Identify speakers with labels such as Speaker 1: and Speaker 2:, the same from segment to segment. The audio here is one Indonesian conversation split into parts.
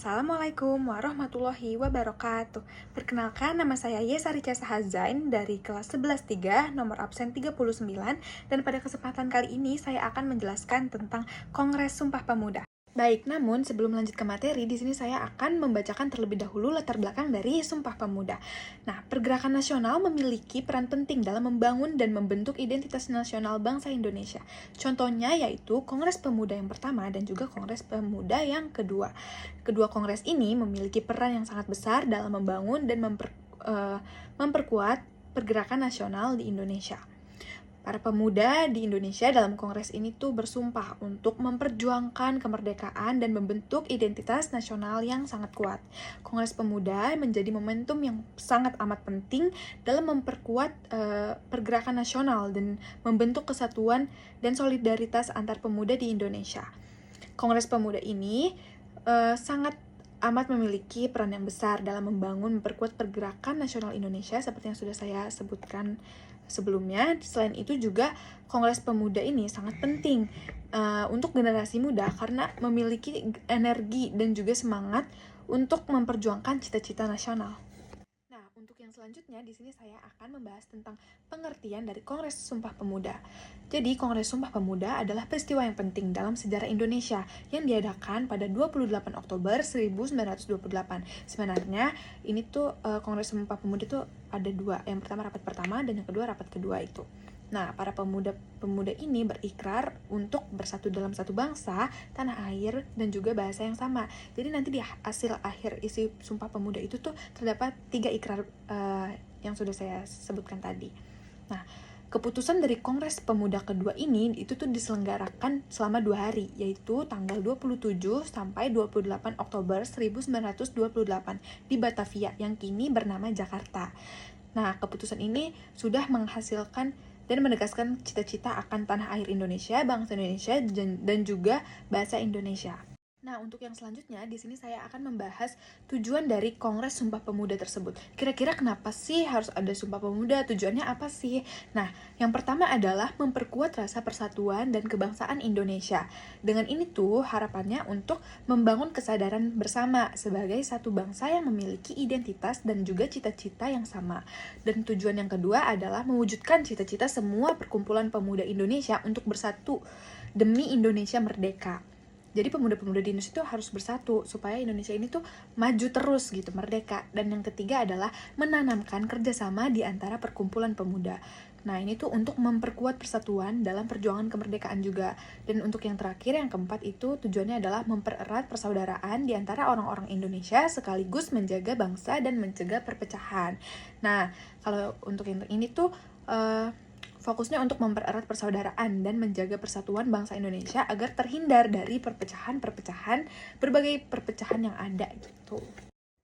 Speaker 1: Assalamualaikum warahmatullahi wabarakatuh. Perkenalkan, nama saya Yesari Hazain dari kelas 11-3, nomor absen 39, dan pada kesempatan kali ini saya akan menjelaskan tentang Kongres Sumpah Pemuda. Baik, namun sebelum lanjut ke materi, di sini saya akan membacakan terlebih dahulu latar belakang dari Sumpah Pemuda. Nah, pergerakan nasional memiliki peran penting dalam membangun dan membentuk identitas nasional bangsa Indonesia. Contohnya yaitu Kongres Pemuda yang pertama dan juga Kongres Pemuda yang kedua. Kedua kongres ini memiliki peran yang sangat besar dalam membangun dan memperkuat pergerakan nasional di Indonesia. Para pemuda di Indonesia dalam kongres ini tuh bersumpah untuk memperjuangkan kemerdekaan dan membentuk identitas nasional yang sangat kuat. Kongres Pemuda menjadi momentum yang sangat amat penting dalam memperkuat pergerakan nasional dan membentuk kesatuan dan solidaritas antar pemuda di Indonesia. Kongres Pemuda ini sangat amat memiliki peran yang besar dalam memperkuat pergerakan nasional Indonesia seperti yang sudah saya sebutkan sebelumnya. Selain itu juga Kongres Pemuda ini sangat penting untuk generasi muda karena memiliki energi dan juga semangat untuk memperjuangkan cita-cita nasional. Nah, untuk yang selanjutnya di sini saya akan membahas tentang pengertian dari Kongres Sumpah Pemuda. Jadi, Kongres Sumpah Pemuda adalah peristiwa yang penting dalam sejarah Indonesia yang diadakan pada 28 Oktober 1928. Sebenarnya, ini tuh Kongres Sumpah Pemuda tuh ada dua. Yang pertama rapat pertama dan yang kedua rapat kedua itu. Nah, para pemuda ini berikrar untuk bersatu dalam satu bangsa, tanah air, dan juga bahasa yang sama. Jadi nanti di hasil akhir isi Sumpah Pemuda itu tuh terdapat 3 ikrar yang sudah saya sebutkan tadi. Nah, keputusan dari Kongres Pemuda kedua ini itu tuh diselenggarakan selama 2 hari, yaitu tanggal 27 sampai 28 Oktober 1928 di Batavia yang kini bernama Jakarta. Nah, keputusan ini sudah menghasilkan dan menegaskan cita-cita akan tanah air Indonesia, bangsa Indonesia, dan juga bahasa Indonesia. Nah, untuk yang selanjutnya, di sini saya akan membahas tujuan dari Kongres Sumpah Pemuda tersebut. Kira-kira kenapa sih harus ada Sumpah Pemuda? Tujuannya apa sih? Nah, yang pertama adalah memperkuat rasa persatuan dan kebangsaan Indonesia. Dengan ini tuh harapannya untuk membangun kesadaran bersama sebagai satu bangsa yang memiliki identitas dan juga cita-cita yang sama. Dan tujuan yang kedua adalah mewujudkan cita-cita semua perkumpulan pemuda Indonesia untuk bersatu demi Indonesia merdeka. Jadi pemuda-pemuda di Indonesia itu harus bersatu supaya Indonesia ini tuh maju terus gitu, merdeka. Dan yang ketiga adalah menanamkan kerjasama di antara perkumpulan pemuda. Nah, ini tuh untuk memperkuat persatuan dalam perjuangan kemerdekaan juga. Dan untuk yang terakhir, yang keempat itu tujuannya adalah mempererat persaudaraan di antara orang-orang Indonesia sekaligus menjaga bangsa dan mencegah perpecahan. Nah, kalau untuk yang ini tuh fokusnya untuk mempererat persaudaraan dan menjaga persatuan bangsa Indonesia agar terhindar dari berbagai perpecahan yang ada gitu.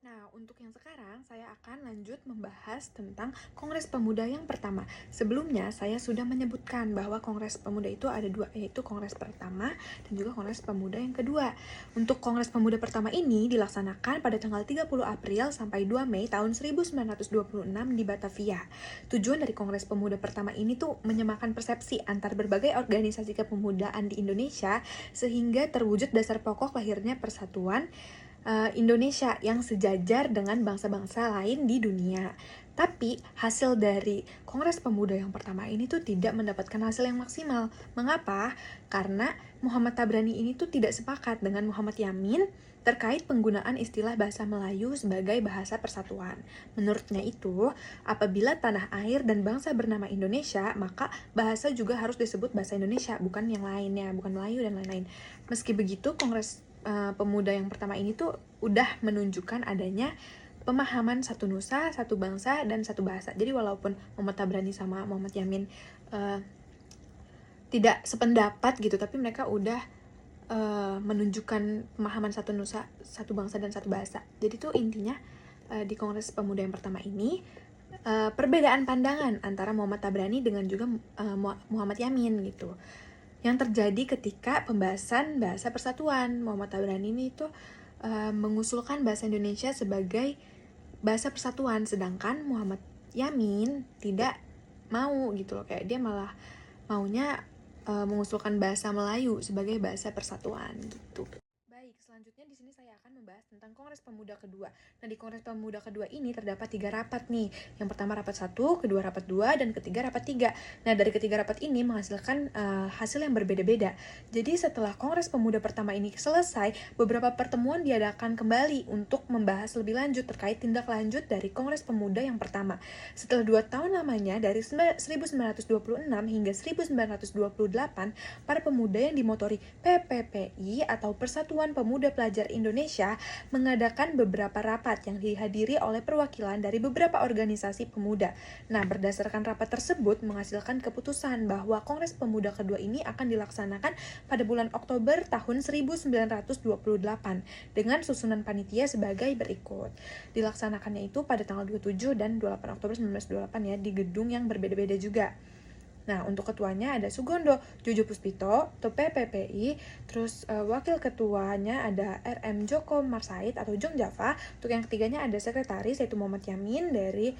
Speaker 1: Nah, untuk yang sekarang saya akan lanjut membahas tentang Kongres Pemuda yang pertama. Sebelumnya saya sudah menyebutkan bahwa Kongres Pemuda itu ada dua, yaitu Kongres pertama dan juga Kongres Pemuda yang kedua. Untuk Kongres Pemuda pertama ini dilaksanakan pada tanggal 30 April sampai 2 Mei tahun 1926 di Batavia. Tujuan dari Kongres Pemuda pertama ini tuh menyamakan persepsi antar berbagai organisasi kepemudaan di Indonesia sehingga terwujud dasar pokok lahirnya persatuan Indonesia yang sejajar dengan bangsa-bangsa lain di dunia. Tapi hasil dari Kongres Pemuda yang pertama ini tuh tidak mendapatkan hasil yang maksimal. Mengapa? Karena Muhammad Tabrani ini tuh tidak sepakat dengan Muhammad Yamin terkait penggunaan istilah bahasa Melayu sebagai bahasa persatuan. Menurutnya itu, apabila tanah air dan bangsa bernama Indonesia, maka bahasa juga harus disebut bahasa Indonesia, bukan yang lainnya, bukan Melayu dan lain-lain. Meski begitu, Kongres Pemuda yang pertama ini tuh udah menunjukkan adanya pemahaman satu nusa, satu bangsa, dan satu bahasa. Jadi walaupun Muhammad Tabrani sama Muhammad Yamin tidak sependapat gitu, tapi mereka udah menunjukkan pemahaman satu nusa, satu bangsa, dan satu bahasa. Jadi tuh intinya di Kongres Pemuda yang pertama ini perbedaan pandangan antara Muhammad Tabrani dengan juga Muhammad Yamin gitu yang terjadi ketika pembahasan bahasa persatuan. Muhammad Tabrani ini tuh mengusulkan bahasa Indonesia sebagai bahasa persatuan, sedangkan Muhammad Yamin tidak mau gitu loh, kayak dia malah maunya mengusulkan bahasa Melayu sebagai bahasa persatuan gitu. Baik, selanjutnya di sini saya akan membahas tentang Kongres Pemuda kedua. Nah, di Kongres Pemuda kedua ini terdapat 3 rapat nih. Yang pertama rapat 1, kedua rapat 2, dan ketiga rapat 3. Nah, dari ketiga rapat ini menghasilkan hasil yang berbeda-beda. Jadi setelah Kongres Pemuda pertama ini selesai, beberapa pertemuan diadakan kembali untuk membahas lebih lanjut terkait tindak lanjut dari Kongres Pemuda yang pertama. Setelah 2 tahun lamanya, dari 1926 hingga 1928, para pemuda yang dimotori PPPI atau Persatuan Pemuda Pelajar Indonesia mengadakan beberapa rapat yang dihadiri oleh perwakilan dari beberapa organisasi pemuda. Nah, berdasarkan rapat tersebut menghasilkan keputusan bahwa Kongres Pemuda kedua ini akan dilaksanakan pada bulan Oktober tahun 1928 dengan susunan panitia sebagai berikut. Dilaksanakannya itu pada tanggal 27 dan 28 Oktober 1928 ya, di gedung yang berbeda-beda juga. Nah, untuk ketuanya ada Sugondo Jojo Puspito atau PPPI, terus wakil ketuanya ada RM Joko Marsaid atau Jong Java. Untuk yang ketiganya ada sekretaris yaitu Muhammad Yamin dari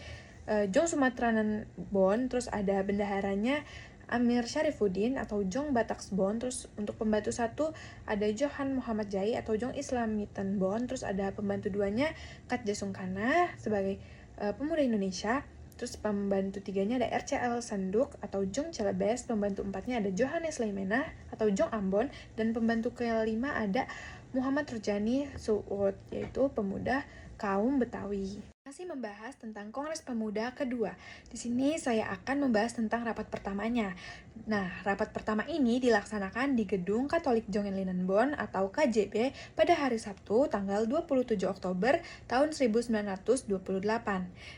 Speaker 1: Jong Sumatranan Bon, terus ada bendaharanya Amir Syarifuddin atau Jong Bataksbon, terus untuk pembantu 1 ada Johan Muhammad Jai atau Jong Islamitan Bon, terus ada pembantu 2-nya Katja Sungkana sebagai pemuda Indonesia. Terus pembantu 3-nya ada RCL Sanduk atau Jong Celebes, pembantu 4-nya ada Johannes Leimenah atau Jong Ambon, dan pembantu ke-5 ada Muhammad Rujani Suud, yaitu pemuda kaum Betawi. Masih membahas tentang Kongres Pemuda kedua. Di sini saya akan membahas tentang rapat pertamanya. Nah, rapat pertama ini dilaksanakan di Gedung Katolik Jongenlinenbon atau KJB pada hari Sabtu tanggal 27 Oktober tahun 1928.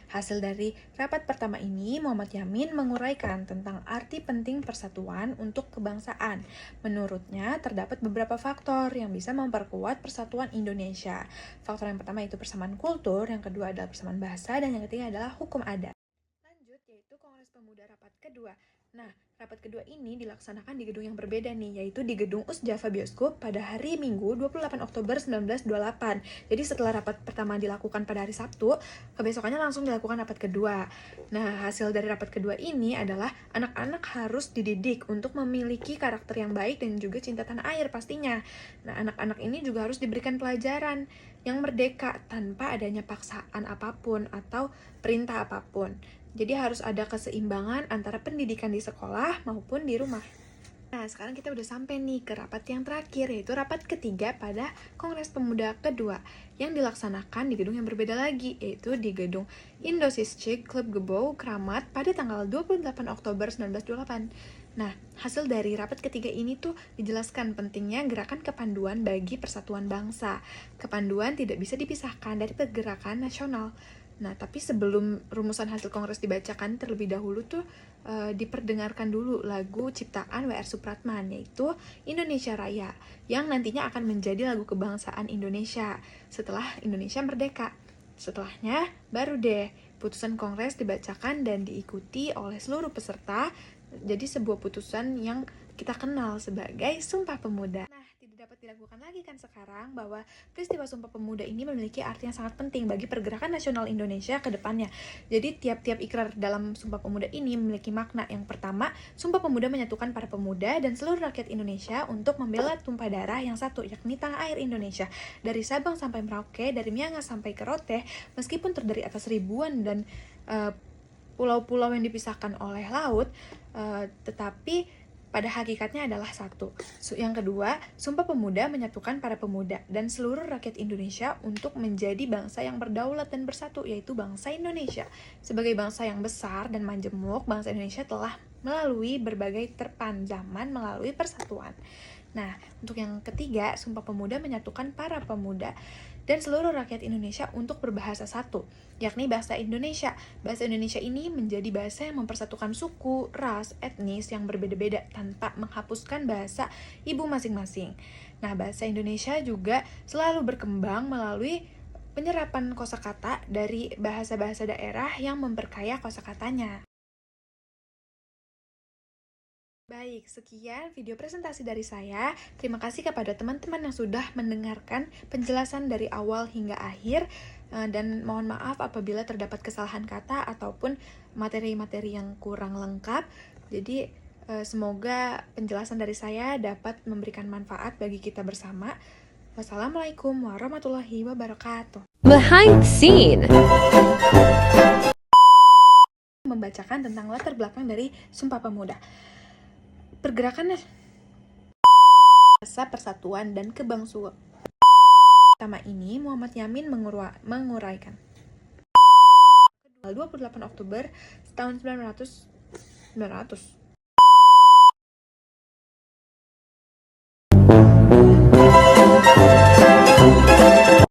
Speaker 1: Hasil dari rapat pertama ini, Muhammad Yamin menguraikan tentang arti penting persatuan untuk kebangsaan. Menurutnya, terdapat beberapa faktor yang bisa memperkuat persatuan Indonesia. Faktor yang pertama itu persamaan kultur, yang kedua adalah persamaan bahasa, dan yang ketiga adalah hukum adat. Lanjut, yaitu Kongres Pemuda rapat kedua. Nah, rapat kedua ini dilaksanakan di gedung yang berbeda nih, yaitu di gedung Usjava Bioskop pada hari Minggu 28 Oktober 1928. Jadi setelah rapat pertama dilakukan pada hari Sabtu, kebesokannya langsung dilakukan rapat kedua. Nah, hasil dari rapat kedua ini adalah anak-anak harus dididik untuk memiliki karakter yang baik dan juga cinta tanah air pastinya. Nah, anak-anak ini juga harus diberikan pelajaran yang merdeka tanpa adanya paksaan apapun atau perintah apapun. Jadi harus ada keseimbangan antara pendidikan di sekolah maupun di rumah. Nah, sekarang kita udah sampai nih ke rapat yang terakhir, yaitu rapat ketiga pada Kongres Pemuda kedua yang dilaksanakan di gedung yang berbeda lagi, yaitu di gedung Indosiscik Club Gebou Kramat pada tanggal 28 Oktober 1928. Nah, hasil dari rapat ketiga ini tuh dijelaskan pentingnya gerakan kepanduan bagi persatuan bangsa. Kepanduan tidak bisa dipisahkan dari pergerakan nasional. Nah, tapi sebelum rumusan hasil kongres dibacakan terlebih dahulu tuh diperdengarkan dulu lagu ciptaan W.R. Supratman, yaitu Indonesia Raya, yang nantinya akan menjadi lagu kebangsaan Indonesia setelah Indonesia merdeka. Setelahnya, baru deh putusan kongres dibacakan dan diikuti oleh seluruh peserta. Jadi sebuah putusan yang kita kenal sebagai Sumpah Pemuda. Nah, tidak dapat diragukan lagi kan sekarang bahwa peristiwa Sumpah Pemuda ini memiliki arti yang sangat penting bagi pergerakan nasional Indonesia ke depannya. Jadi tiap-tiap ikrar dalam Sumpah Pemuda ini memiliki makna. Yang pertama, Sumpah Pemuda menyatukan para pemuda dan seluruh rakyat Indonesia untuk membela tumpah darah yang satu, yakni tanah air Indonesia. Dari Sabang sampai Merauke, dari Miangas sampai ke Rote, meskipun terdiri atas ribuan dan pulau-pulau yang dipisahkan oleh laut, tetapi pada hakikatnya adalah satu. Yang kedua, Sumpah Pemuda menyatukan para pemuda dan seluruh rakyat Indonesia untuk menjadi bangsa yang berdaulat dan bersatu, yaitu bangsa Indonesia. Sebagai bangsa yang besar dan majemuk, bangsa Indonesia telah melalui berbagai terpan zaman melalui persatuan. Nah, untuk yang ketiga, Sumpah Pemuda menyatukan para pemuda dan seluruh rakyat Indonesia untuk berbahasa satu, yakni bahasa Indonesia. Bahasa Indonesia ini menjadi bahasa yang mempersatukan suku, ras, etnis yang berbeda-beda tanpa menghapuskan bahasa ibu masing-masing. Nah, bahasa Indonesia juga selalu berkembang melalui penyerapan kosakata dari bahasa-bahasa daerah yang memperkaya kosakatanya. Baik, sekian video presentasi dari saya. Terima kasih kepada teman-teman yang sudah mendengarkan penjelasan dari awal hingga akhir. Dan mohon maaf apabila terdapat kesalahan kata ataupun materi-materi yang kurang lengkap. Jadi, semoga penjelasan dari saya dapat memberikan manfaat bagi kita bersama. Wassalamualaikum warahmatullahi wabarakatuh.
Speaker 2: Behind the scene.
Speaker 1: Membacakan tentang latar belakang dari Sumpah Pemuda. Pergerakan rasa persatuan dan kebangsuan. Pertama ini Muhammad Yamin menguraikan. 28 Oktober tahun 1900